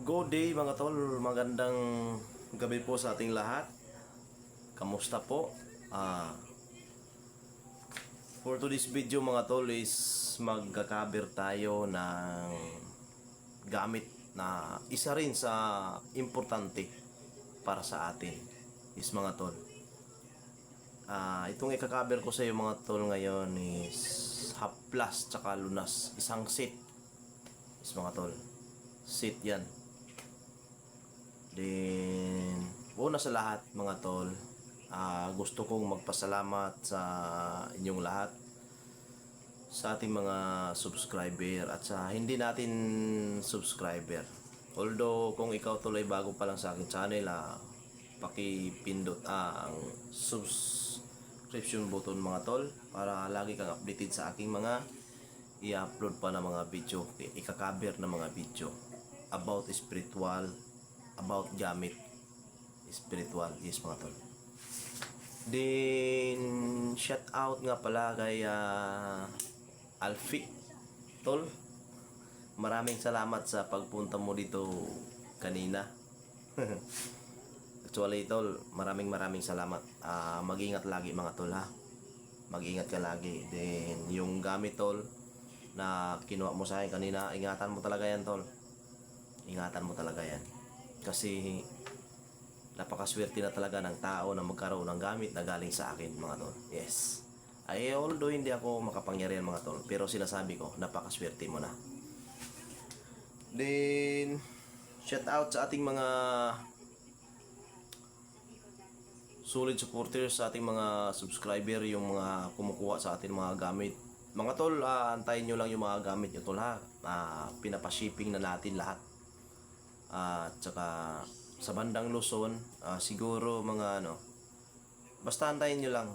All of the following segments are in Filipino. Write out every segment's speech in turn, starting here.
Good day mga tol, magandang gabi po sa ating lahat. Kamusta po? For today's video mga tol is magka-cover tayo ng gamit na isa rin sa importante para sa atin is mga tol. Itong i-cover ko sa iyo mga tol ngayon is half plus tsaka lunas, isang set is mga tol. Set yan. Then, una sa lahat mga tol, gusto kong magpasalamat sa inyong lahat, sa ating mga subscriber at sa hindi natin subscriber. Although kung ikaw tol ay bago pa lang sa aking channel, pakipindot ang subscription button mga tol para lagi kang updated sa aking mga i-upload pa na mga video, ika-cover na mga video about spiritual, about gamit spiritual, yes mga tol. Then shout out nga pala kay Alfie tol, maraming salamat sa pagpunta mo dito kanina. Actually tol, maraming salamat. Mag-ingat lagi mga tol ha, mag-ingat ka lagi. Then yung gamit tol na kinuha mo sa akin kanina, ingatan mo talaga yan tol, ingatan mo talaga yan. Kasi napakaswerte na talaga ng tao na magkaroon ng gamit na galing sa akin mga tol. Yes. Although hindi ako makapangyarihan mga tol, pero sinasabi ko napakaswerte mo na. Then shout out sa ating mga solid supporters, sa ating mga subscriber, yung mga kumukuha sa ating mga gamit. Mga tol, antayin nyo lang yung mga gamit nyo tol ha. Pinapa-shipping na natin lahat. At saka sa bandang Luzon, siguro mga basta antayin nyo lang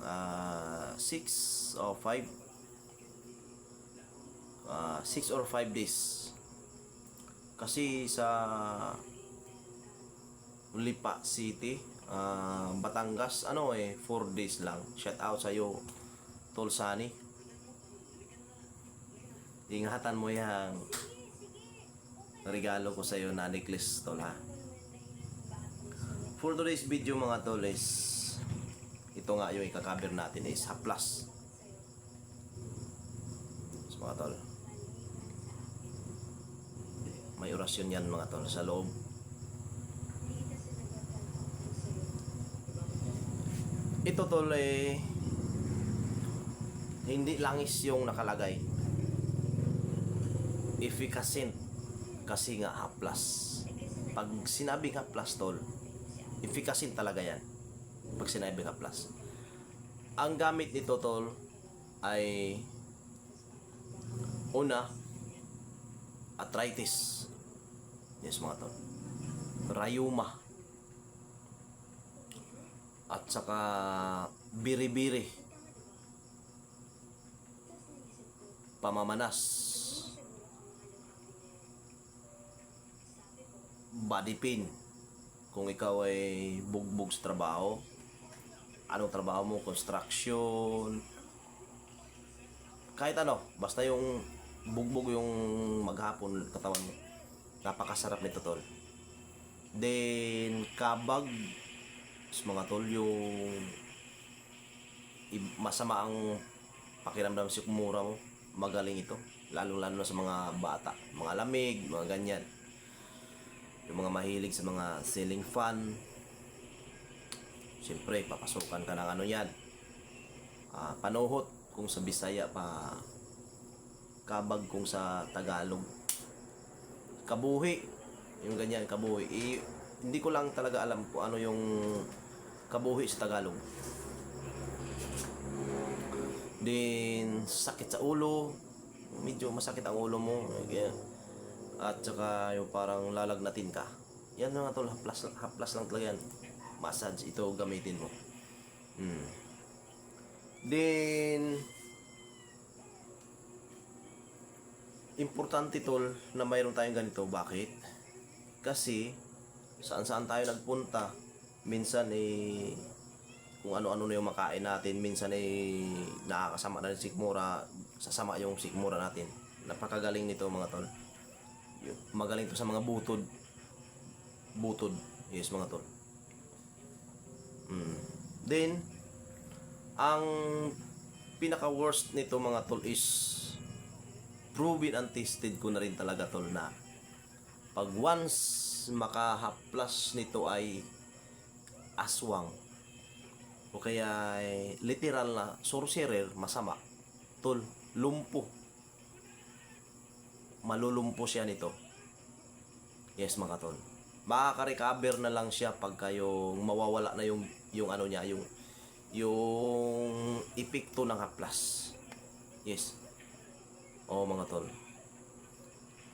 6 or 5 days. Kasi sa Lipa City, Batangas, 4 days lang. Shout out sa iyo tol Sani, ingatan mo yung regalo ko sa iyo na necklace tol ha. For today's video mga tol is ito nga yung i-cover natin is haplas. So, mga tol, may orasyon yan mga tol sa loob. Ito tol hindi langis yung nakalagay, efficacy kasi nga haplas. Pag sinabing haplas tol, efficacy talaga yan. Pag sinabing haplas, ang gamit nito tol ay una, arthritis, yes mga tol, rayuma, at saka biri-biri, pamamanas, body pain. Kung ikaw ay bugbog sa trabaho, anong trabaho mo, construction, kahit basta yung bugbog yung maghapon katawan mo, napakasarap nito tol. Then kabag, mga tol, yung masama ang pakiramdam sa kumura mo, magaling ito, lalo na sa mga bata, mga lamig, mga ganyan, yung mga mahilig sa mga ceiling fan. Siyempre papasukan ka ng yan, panuhot kung sa Bisaya, kabag kung sa Tagalog, kabuhi, yung ganyan, kabuhi. Hindi ko lang talaga alam kung ano yung kabuhi sa Tagalog. Din sakit sa ulo, medyo masakit ang ulo mo, at saka yung parang lalagnatin ka, yan mga tol, haplas lang talaga yan. Massage ito gamitin mo. Then importante tol na mayroon tayong ganito. Bakit? Kasi saan tayo nagpunta, minsan kung ano-ano na yung makain natin, minsan nakakasama na yung sikmura, sasama yung sikmura natin. Napakagaling nito mga tol, magaling to sa mga butod, butod. Yes mga tol. Then ang pinaka worst nito mga tol is proven and tested ko na rin talaga tol na pag once makahaplas nito ay aswang o kaya ay literal na sorcerer, masama tol, lumpo, malulumpo siya nito. Yes mga tol, makaka-recover na lang siya pagka yung mawawala na yung ano niya, yung epekto ng haplas. Yes. Oo mga tol.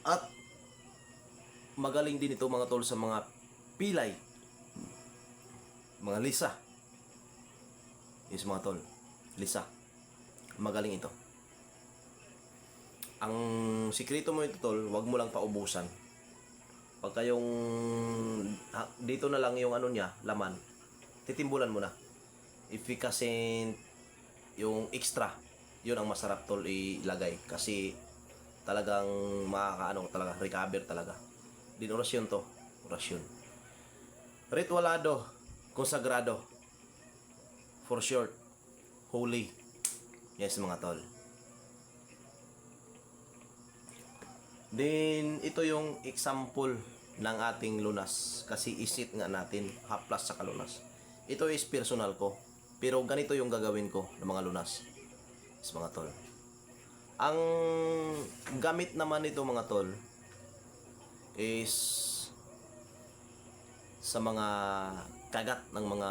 At magaling din ito mga tol sa mga pilay, mga lisa. Yes mga tol, lisa. Magaling ito. Ang sikreto mo ito tol, wag mo lang paubusan. Pagka yung dito na lang yung ano niya, laman, titimbulan mo na. Efficacent yung extra, yun ang masarap tol ilagay kasi talagang makakaano talaga, recover talaga. Din orasyon to, orasyon. Ritualado, konsagrado. For short, holy. Yes mga tol. Then ito yung example ng ating lunas kasi isit nga natin haplas sa lunas. Ito is personal ko. Pero ganito yung gagawin ko ng mga lunas. Yes, mga tol. Ang gamit naman nito mga tol is sa mga kagat ng mga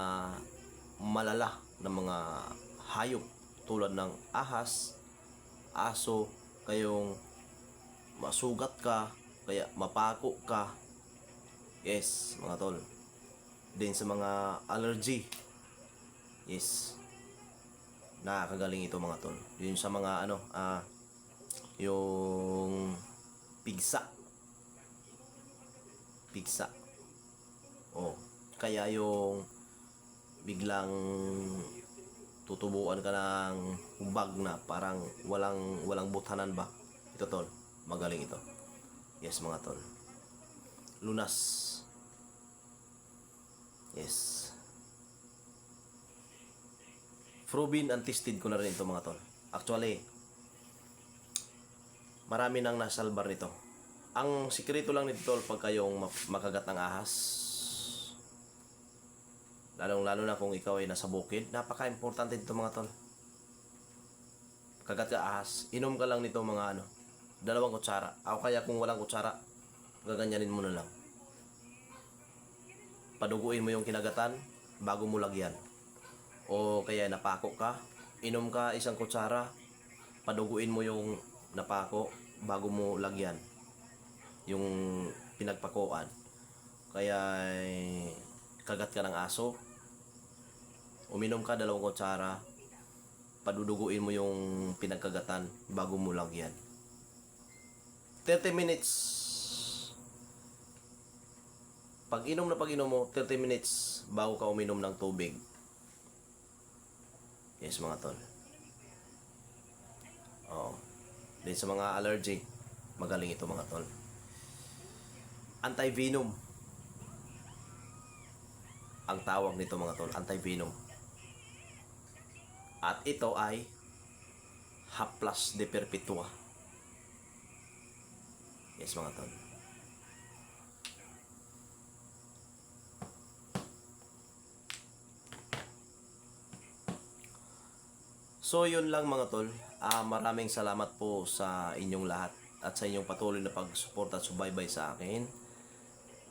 malala ng mga hayop tulad ng ahas, aso, kayong masugat ka, kaya mapako ka. Yes, mga tol. Din sa mga allergy. Yes. Nakakagaling ito mga tol. Yun sa mga ano, yung pigsa. Pigsa. Oh, kaya yung biglang tutubuan ka ng bag na parang walang butanan ba? Ito tol, magaling ito. Yes mga tol. Lunas. Yes. Proven and tested ko na rin ito mga tol. Actually, marami nang nasalbar nito. Ang sikreto lang nito tol, pag kayong makagat ng ahas, lalong-lalo na kung ikaw ay nasa bukid, napaka-importante nito mga tol. Kagat ka ahas, inom ka lang nito mga 2 kutsara. O kaya kung walang kutsara, gaganyanin mo na lang. Paduguin mo yung kinagatan bago mo lagyan. O kaya napako ka, inom ka 1 kutsara, paduguin mo yung napako bago mo lagyan yung pinagpakuan. Kaya kagat ka ng aso, uminom ka 2 kutsara, paduduguin mo yung pinagkagatan bago mo lagyan. 30 minutes. Pag inom mo, 30 minutes bago ka uminom ng tubig. Yes mga tol. Oh. Din sa mga allergy, magaling ito mga tol. Anti-venom ang tawag nito mga tol, anti-venom. At ito ay Haplas de Perpetua. Yes mga tol. So yun lang mga tol. Maraming salamat po sa inyong lahat at sa inyong patuloy na pagsuporta at subaybay sa akin.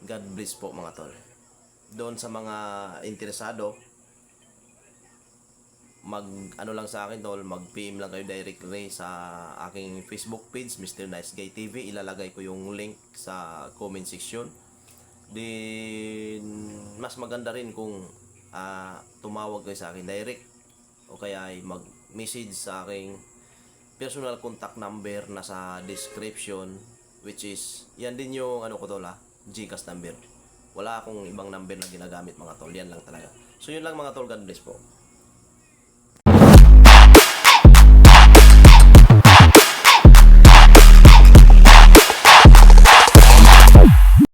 God bless po mga tol. Doon sa mga interesado, lang sa akin tol, mag-PM lang kayo directly sa aking Facebook page, Mr. Nice Guy TV. Ilalagay ko yung link sa comment section. Then mas maganda rin kung tumawag kayo sa akin direct o kaya ay mag-message sa aking personal contact number na sa description, which is yan din yung ko tol, Gcash number. Wala akong ibang number na ginagamit mga tol, yan lang talaga. So yun lang mga tol, God bless po.